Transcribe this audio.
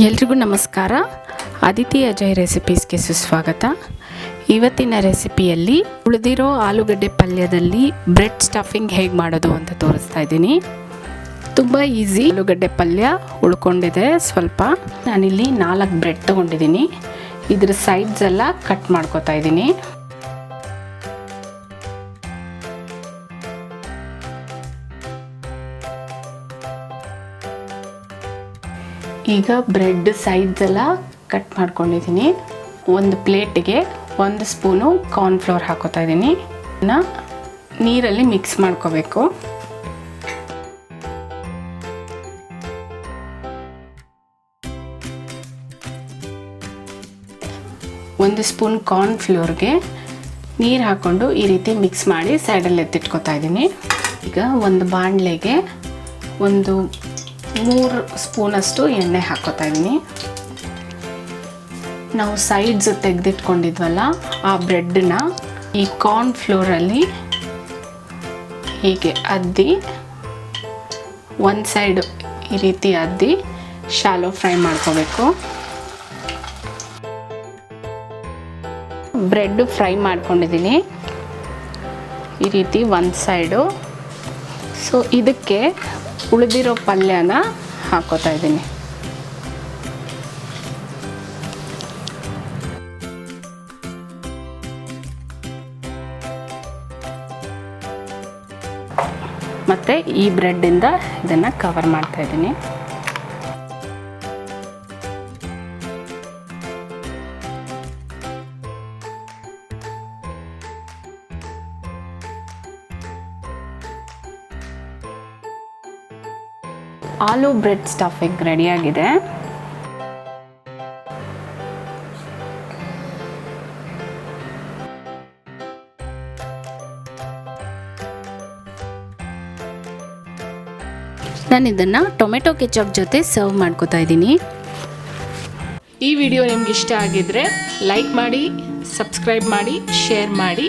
ಎಲ್ರಿಗೂ ನಮಸ್ಕಾರ. ಅದಿತಿ ಅಜಯ್ ರೆಸಿಪೀಸ್ಗೆ ಸುಸ್ವಾಗತ. ಇವತ್ತಿನ ರೆಸಿಪಿಯಲ್ಲಿ ಉಳಿದಿರೋ ಆಲೂಗಡ್ಡೆ ಪಲ್ಯದಲ್ಲಿ ಬ್ರೆಡ್ ಸ್ಟಫಿಂಗ್ ಹೇಗೆ ಮಾಡೋದು ಅಂತ ತೋರಿಸ್ತಾ ಇದ್ದೀನಿ. ತುಂಬ ಈಸಿ. ಆಲೂಗಡ್ಡೆ ಪಲ್ಯ ಉಳ್ಕೊಂಡಿದೆ ಸ್ವಲ್ಪ. ನಾನಿಲ್ಲಿ 4 ಬ್ರೆಡ್ ತೊಗೊಂಡಿದ್ದೀನಿ. ಇದ್ರ ಸೈಡ್ಸ್ ಎಲ್ಲ ಕಟ್ ಮಾಡ್ಕೊತಾ ಇದ್ದೀನಿ. ಈಗ ಬ್ರೆಡ್ ಸೈಡ್ಸ್ ಎಲ್ಲ ಕಟ್ ಮಾಡ್ಕೊಂಡಿದ್ದೀನಿ. ಒಂದು ಪ್ಲೇಟಿಗೆ 1 ಸ್ಪೂನು ಕಾರ್ನ್ಫ್ಲೋರ್ ಹಾಕೋತಾ ಇದ್ದೀನಿ. ನೀರಲ್ಲಿ ಮಿಕ್ಸ್ ಮಾಡ್ಕೋಬೇಕು. ಒಂದು ಸ್ಪೂನ್ ಕಾರ್ನ್ಫ್ಲೋರ್ಗೆ ನೀರು ಹಾಕ್ಕೊಂಡು ಈ ರೀತಿ ಮಿಕ್ಸ್ ಮಾಡಿ ಸೈಡಲ್ಲಿ ಎತ್ತಿಟ್ಕೊತಾ ಇದ್ದೀನಿ. ಈಗ ಒಂದು ಬಾಣಲೆಗೆ 3 ಸ್ಪೂನಷ್ಟು ಎಣ್ಣೆ ಹಾಕೋತಾ ಇದ್ದೀನಿ. ನಾವು ಸೈಡ್ಸ್ ತೆಗೆದಿಟ್ಕೊಂಡಿದ್ವಲ್ಲ ಆ ಬ್ರೆಡ್ನ ಈ ಕಾರ್ನ್ಫ್ಲೋರಲ್ಲಿ ಹೀಗೆ ಅದ್ದಿ ಒಂದು ಸೈಡ್ ಈ ರೀತಿ ಅದ್ದಿ ಶಾಲೋ ಫ್ರೈ ಮಾಡ್ಕೋಬೇಕು. ಬ್ರೆಡ್ ಫ್ರೈ ಮಾಡ್ಕೊಂಡಿದ್ದೀನಿ ಈ ರೀತಿ ಒಂದು ಸೈಡು. ಸೊ ಇದಕ್ಕೆ ಉಳಿದಿರೋ ಪಲ್ಯನ ಹಾಕೋತಾ ಇದ್ದೀನಿ. ಮತ್ತು ಈ ಬ್ರೆಡ್ಡಿಂದ ಇದನ್ನು ಕವರ್ ಮಾಡ್ತಾ ಇದ್ದೀನಿ. ಆಲೂ ಬ್ರೆಡ್ ಸ್ಟಫಿಂಗ್ ರೆಡಿಯಾಗಿದೆ. ನಾನು ಇದನ್ನು ಟೊಮೆಟೊ ಕೆಚಪ್ ಜೊತೆ ಸರ್ವ್ ಮಾಡ್ಕೋತಾ ಇದ್ದೀನಿ. ಈ ವಿಡಿಯೋ ನಿಮ್ಗೆ ಇಷ್ಟ ಆಗಿದ್ರೆ ಲೈಕ್ ಮಾಡಿ, ಸಬ್ಸ್ಕ್ರೈಬ್ ಮಾಡಿ, ಶೇರ್ ಮಾಡಿ.